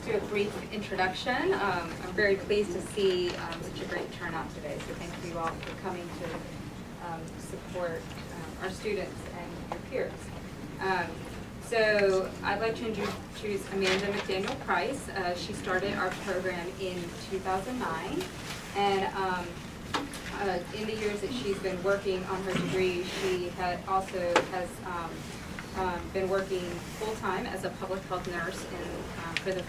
do a brief introduction. I'm very pleased to see such a great turnout today, so thank you all for coming to support our students and your peers. So I'd like to introduce Amanda McDaniel Price. She started our program in 2009, and in the years that she's been working on her degree, she also has been working full-time as a public health nurse for the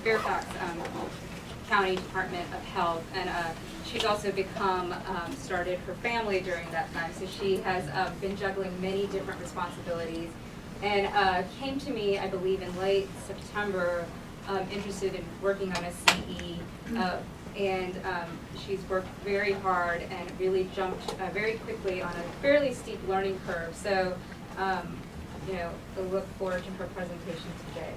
Fairfax County Department of Health, and she's also started her family during that time, so she has been juggling many different responsibilities, and came to me, I believe, in late September, interested in working on a CE, and she's worked very hard and really jumped very quickly on a fairly steep learning curve. So, I look forward to her presentation today.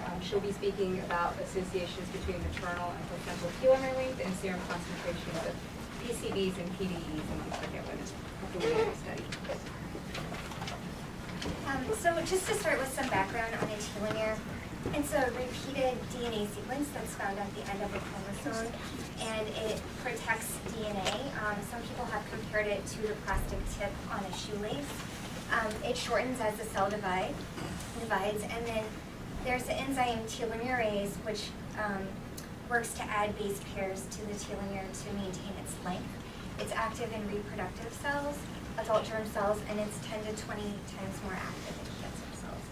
And she'll be speaking about associations between maternal and placental telomere length and serum concentrations of PCBs and PDEs among pregnant women after we did a study. So just to start with some background on a telomere, it's a repeated DNA sequence that's found at the end of a chromosome, and it protects DNA. Some people have compared it to the plastic tip on a shoelace. It shortens as the cell divides, and then there's the enzyme telomerase, which works to add base pairs to the telomere to maintain its length. It's active in reproductive cells, adult germ cells, and it's 10 to 20 times more active in cancer cells.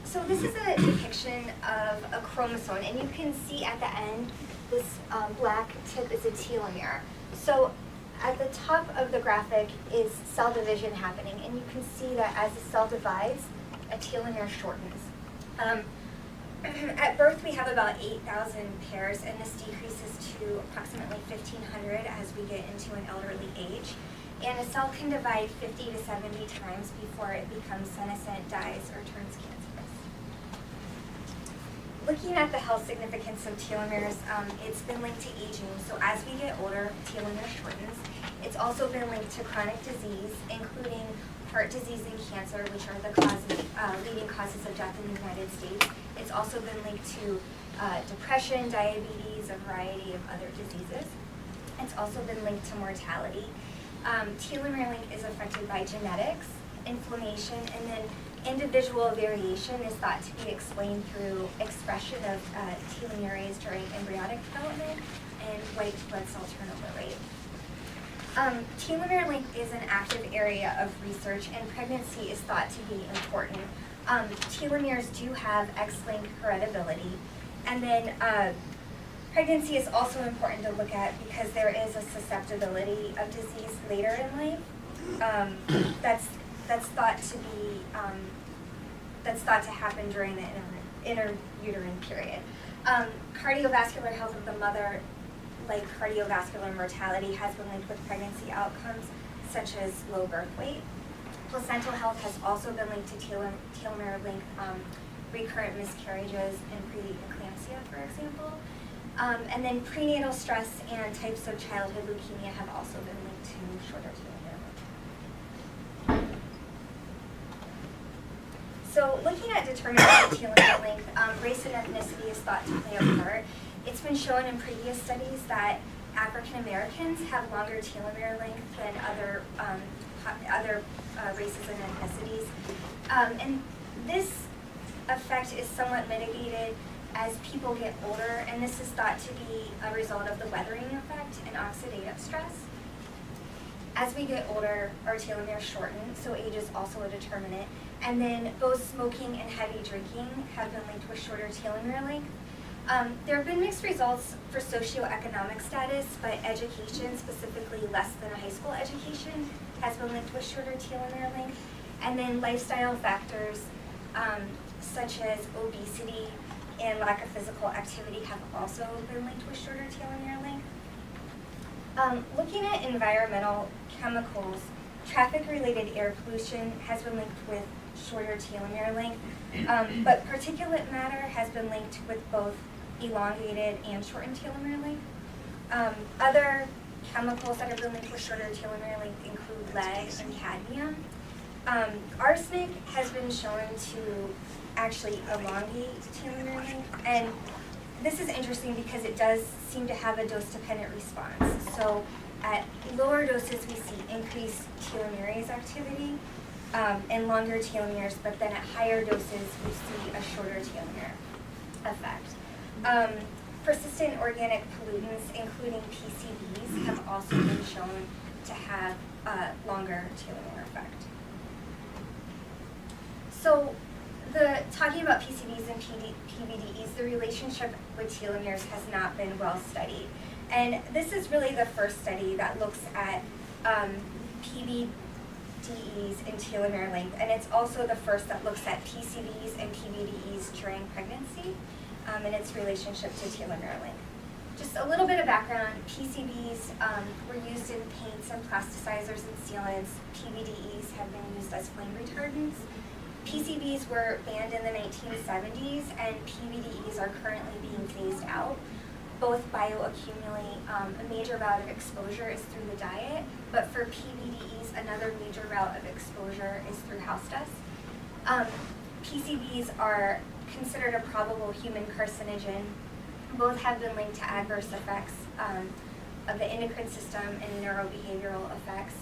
So this is a depiction of a chromosome, and you can see at the end, this black tip is a telomere. So at the top of the graphic is cell division happening, and you can see that as the cell divides, a telomere shortens. At birth, we have about 8,000 pairs, and this decreases to approximately 1,500 as we get into an elderly age. And a cell can divide 50 to 70 times before it becomes senescent, dies, or turns cancerous. Looking at the health significance of telomeres, it's been linked to aging. So as we get older, telomere shortens. It's also been linked to chronic disease, including heart disease and cancer, which are the leading causes of death in the United States. It's also been linked to depression, diabetes, a variety of other diseases. It's also been linked to mortality. Telomere length is affected by genetics, inflammation, and then individual variation is thought to be explained through expression of telomerase during embryonic development and white blood cell turnover rate. Telomere length is an active area of research, and pregnancy is thought to be important. Telomeres do have X-linked heritability, and then pregnancy is also important to look at because there is a susceptibility of disease later in life. That's thought to happen during the interuterine period. Cardiovascular health of the mother, like cardiovascular mortality, has been linked with pregnancy outcomes such as low birth weight. Placental health has also been linked to telomere length, recurrent miscarriages and preeclampsia, for example. And then prenatal stress and types of childhood leukemia have also been linked to shorter telomere length. So looking at determining telomere length, race and ethnicity is thought to play a part. It's been shown in previous studies that African Americans have longer telomere length than other races and ethnicities. And this effect is somewhat mitigated as people get older, and this is thought to be a result of the weathering effect and oxidative stress. As we get older, our telomeres shorten, so age is also a determinant. And then both smoking and heavy drinking have been linked with shorter telomere length. There have been mixed results for socioeconomic status, but education, specifically less than a high school education, has been linked with shorter telomere length. And then lifestyle factors such as obesity and lack of physical activity have also been linked with shorter telomere length. Looking at environmental chemicals, traffic-related air pollution has been linked with shorter telomere length, but particulate matter has been linked with both elongated and shortened telomere length. Other chemicals that have been linked with shorter telomere length include lead and cadmium. Arsenic has been shown to actually elongate telomere length. And this is interesting because it does seem to have a dose-dependent response. So at lower doses, we see increased telomerase activity and longer telomeres, but then at higher doses, we see a shorter telomere effect. Persistent organic pollutants, including PCBs, have also been shown to have a longer telomere effect. So talking about PCBs and PBDEs, the relationship with telomeres has not been well studied. And this is really the first study that looks at PBDEs and telomere length, and it's also the first that looks at PCBs and PBDEs during pregnancy and its relationship to telomere length. Just a little bit of background, PCBs were used in paints and plasticizers and sealants. PBDEs have been used as flame retardants. PCBs were banned in the 1970s, and PBDEs are currently being phased out. Both bioaccumulate. A major route of exposure is through the diet, but for PBDEs, another major route of exposure is through house dust. PCBs are considered a probable human carcinogen. Both have been linked to adverse effects of the endocrine system and neurobehavioral effects.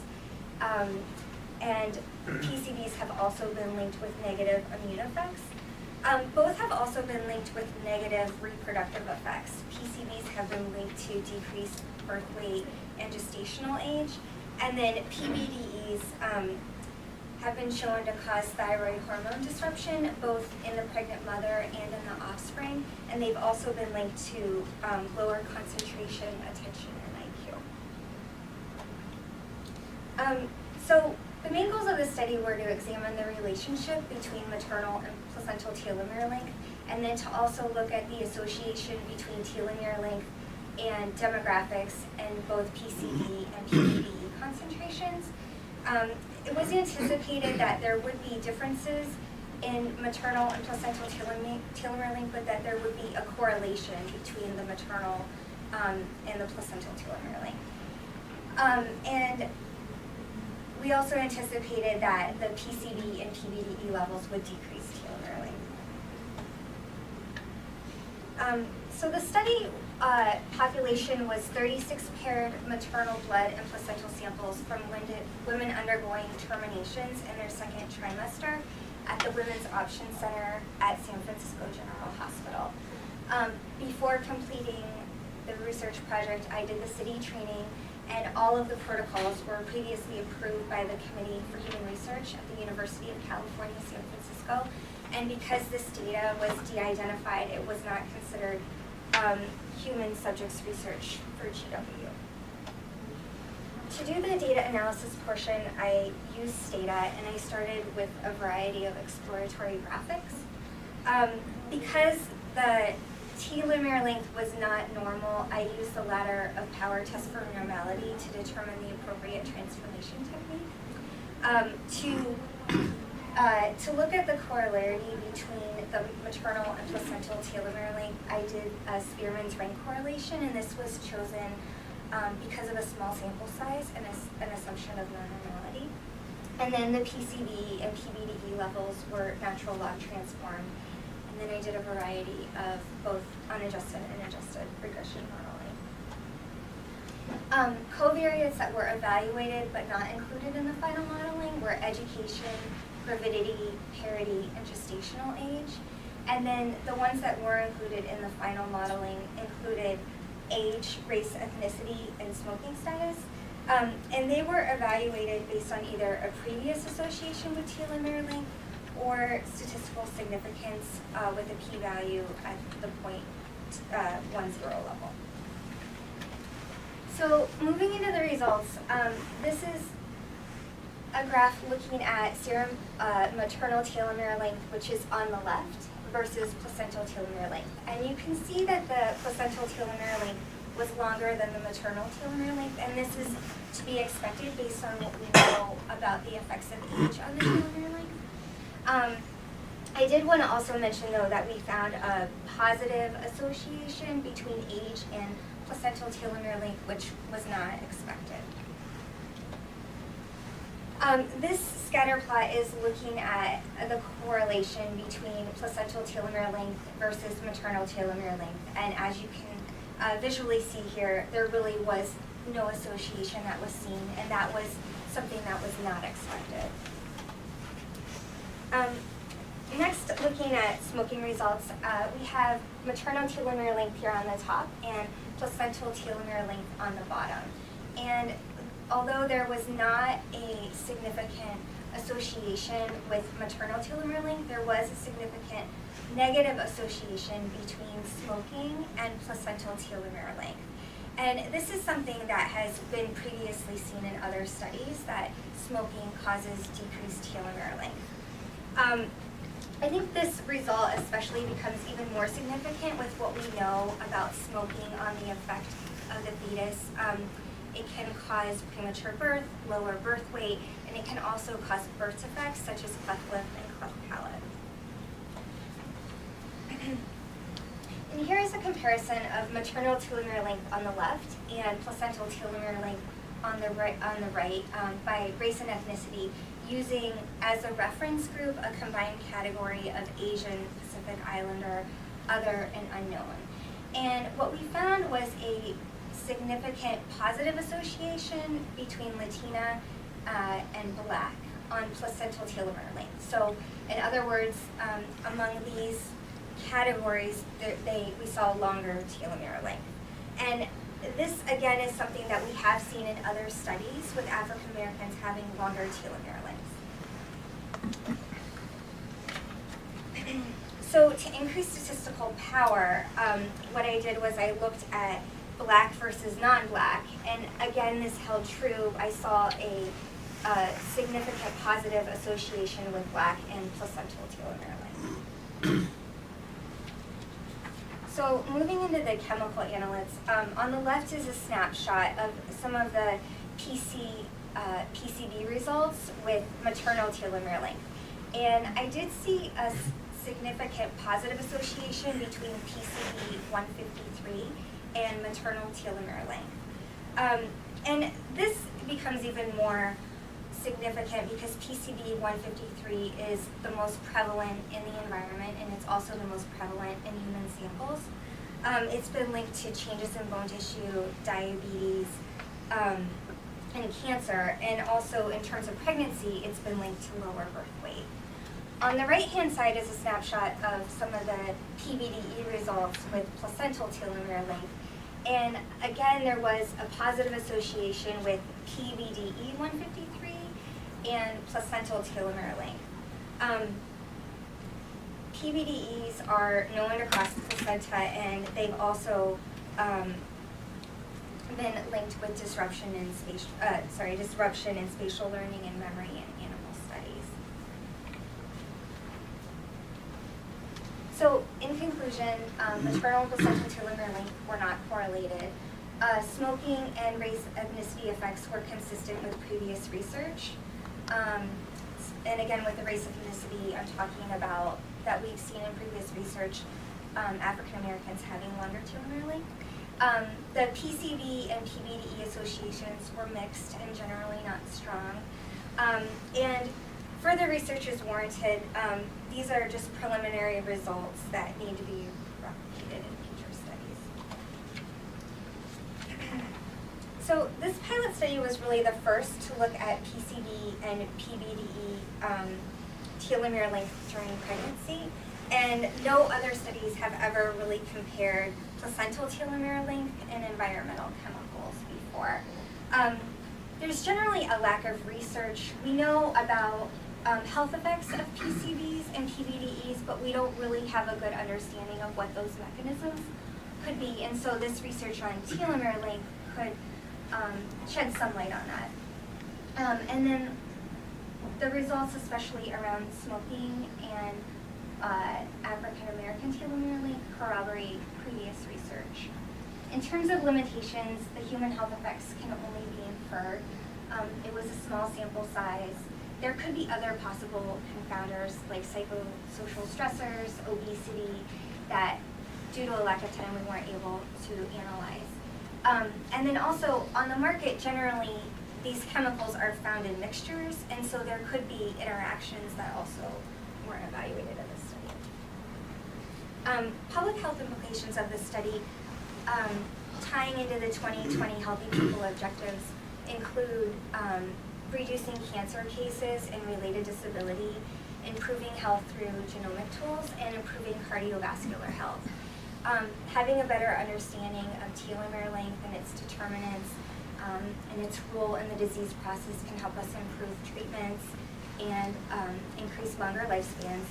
And PCBs have also been linked with negative immune effects. Both have also been linked with negative reproductive effects. PCBs have been linked to decreased birth weight and gestational age, and then PBDEs have been shown to cause thyroid hormone disruption, both in the pregnant mother and in the offspring, and they've also been linked to lower concentration, attention, and IQ. So the main goals of the study were to examine the relationship between maternal and placental telomere length, and then to also look at the association between telomere length and demographics in both PCB and PBDE concentrations. It was anticipated that there would be differences in maternal and placental telomere length, but that there would be a correlation between the maternal and the placental telomere length. And we also anticipated that the PCB and PBDE levels would decrease telomere length. So the study population was 36 paired maternal blood and placental samples from women undergoing terminations in their second trimester at the Women's Option Center at San Francisco General Hospital. Before completing the research project, I did the city training, and all of the protocols were previously approved by the Committee for Human Research at the University of California, San Francisco. And because this data was de-identified, it was not considered human subjects research for GWU. To do the data analysis portion, I used Stata, and I started with a variety of exploratory graphics. Because the telomere length was not normal, I used the ladder of power test for normality to determine the appropriate transformation technique. To look at the corollary between the maternal and placental telomere length, I did a Spearman's rank correlation, and this was chosen because of a small sample size and an assumption of non-normality. And then the PCB and PBDE levels were natural log transformed. And then I did a variety of both unadjusted and adjusted regression modeling. Covariates that were evaluated but not included in the final modeling were education, gravidity, parity, and gestational age. And then the ones that were included in the final modeling included age, race, ethnicity, and smoking status. And they were evaluated based on either a previous association with telomere length or statistical significance with a p-value at the 0.10 level. So moving into the results, this is a graph looking at serum maternal telomere length, which is on the left, versus placental telomere length. And you can see that the placental telomere length was longer than the maternal telomere length, and this is to be expected based on what we know about the effects of age on the telomere length. I did want to also mention, though, that we found a positive association between age and placental telomere length, which was not expected. This scatter plot is looking at the correlation between placental telomere length versus maternal telomere length. And as you can visually see here, there really was no association that was seen, and that was something that was not expected. Next, looking at smoking results, we have maternal telomere length here on the top and placental telomere length on the bottom. And although there was not a significant association with maternal telomere length, there was a significant negative association between smoking and placental telomere length. And this is something that has been previously seen in other studies, that smoking causes decreased telomere length. I think this result especially becomes even more significant with what we know about smoking on the effect of the fetus. It can cause premature birth, lower birth weight, and it can also cause birth defects such as cleft lip and cleft palate. And here is a comparison of maternal telomere length on the left and placental telomere length on the right, by race and ethnicity, using as a reference group a combined category of Asian, Pacific Islander, other, and unknown. And what we found was a significant positive association between Latina and Black on placental telomere length. So in other words, among these categories, we saw longer telomere length. And this, again, is something that we have seen in other studies with African Americans having longer telomere lengths. So to increase statistical power, what I did was I looked at Black versus non-Black, and again, this held true. I saw a significant positive association with Black and placental telomere length. So moving into the chemical analytes, on the left is a snapshot of some of the PCB results with maternal telomere length. And I did see a significant positive association between PCB 153 and maternal telomere length. And this becomes even more significant because PCB 153 is the most prevalent in the environment, and it's also the most prevalent in human samples. It's been linked to changes in bone tissue, diabetes, and cancer, and also in terms of pregnancy, it's been linked to lower birth weight. On the right-hand side is a snapshot of some of the PBDE results with placental telomere length. And again, there was a positive association with PBDE 153 and placental telomere length. PBDEs are known to cross the placenta, and they've also been linked with disruption in spatial learning and memory in animal studies. So, in conclusion, maternal and placental telomere length were not correlated. Smoking and race ethnicity effects were consistent with previous research. And again, with the race ethnicity, I'm talking about that we've seen in previous research, African Americans having longer telomere length. The PCB and PBDE associations were mixed and generally not strong. And further research is warranted. These are just preliminary results that need to be replicated in future studies. So this pilot study was really the first to look at PCB and PBDE telomere length during pregnancy, and no other studies have ever really compared placental telomere length and environmental chemicals before. There's generally a lack of research. We know about health effects of PCBs and PBDEs, but we don't really have a good understanding of what those mechanisms could be, and so this research on telomere length could shed some light on that. And then the results, especially around smoking and African American telomere length, corroborate previous research. In terms of limitations, the human health effects can only be inferred. It was a small sample size. There could be other possible confounders like psychosocial stressors, obesity, that due to a lack of time we weren't able to analyze. And then also on the market, generally these chemicals are found in mixtures, and so there could be interactions that also weren't evaluated in this study. Public health implications of this study, tying into the 2020 Healthy People objectives, include reducing cancer cases and related disability, improving health through genomic tools, and improving cardiovascular health. Having a better understanding of telomere length and its determinants and its role in the disease process can help us improve treatments and increase longer lifespans.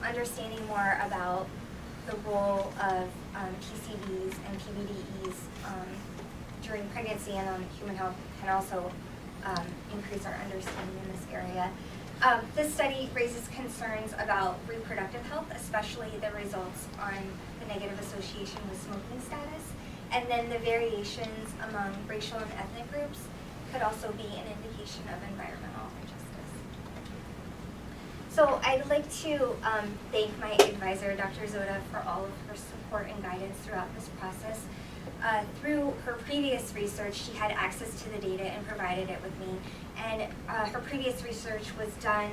Understanding more about the role of PCBs and PBDEs during pregnancy and on human health can also increase our understanding in this area. This study raises concerns about reproductive health, especially the results on the negative association with smoking status. And then the variations among racial and ethnic groups could also be an indication of environmental injustice. So I'd like to thank my advisor, Dr. Zota, for all of her support and guidance throughout this process. Through her previous research, she had access to the data and provided it with me. And her previous research was done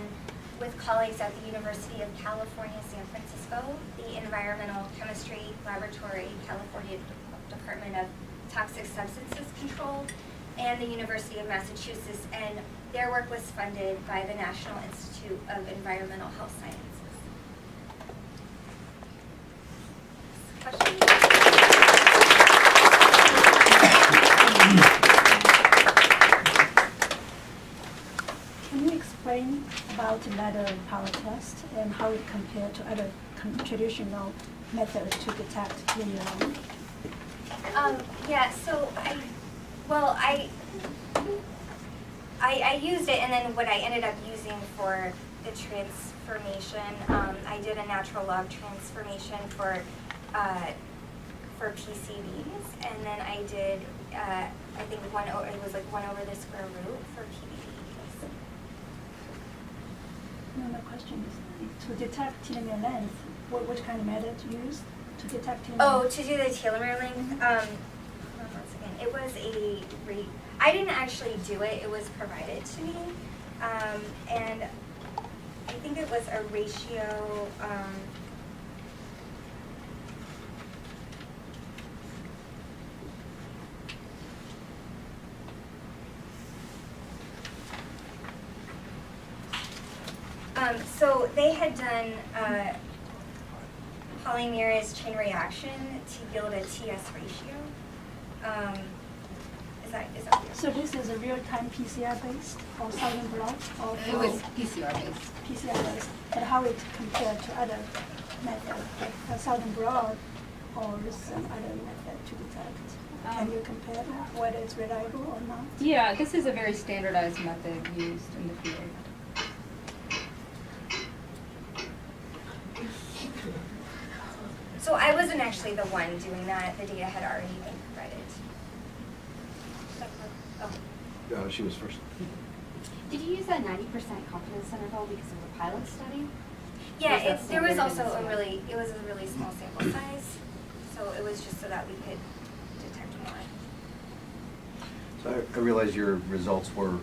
with colleagues at the University of California, San Francisco, the Environmental Chemistry Laboratory, California Department of Toxic Substances Control, and the University of Massachusetts. And their work was funded by the National Institute of Environmental Health Sciences. Questions? Can you explain about ladder power test and how it compared to other traditional methods to detect telomere length? Yeah, so I used it, and then what I ended up using for the transformation, I did a natural log transformation for PCBs, and then I did I think it was like 1 over the square root for PBDs. No, my question is to detect telomere length. What kind of method used to detect telomere? Oh, to do the telomere length. Hold on 1 second. It was I didn't actually do it. It was provided to me, and I think it was a ratio. So they had done polymerase chain reaction to yield a TS ratio. Is that So this is a real-time PCR based or Southern blot or It was PCR based. PCR based, but how it compared to other methods like a Southern blot or some other method to detect? Can you compare that, whether it's reliable or not? Yeah, this is a very standardized method used in the field. So I wasn't actually the one doing that. The data had already been provided. Oh. She was first. Did you use that 90% confidence interval because of the pilot study? Yeah, Was that there was standard also in the study? it was a really small sample size, so it was just so that we could detect more. So I realize your results were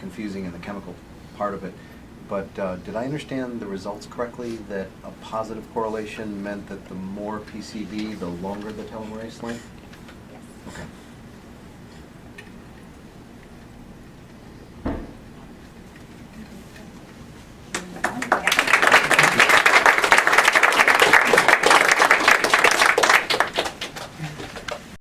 confusing in the chemical part of it, but did I understand the results correctly that a positive correlation meant that the more PCB, the longer the telomerase length? Yes. Okay.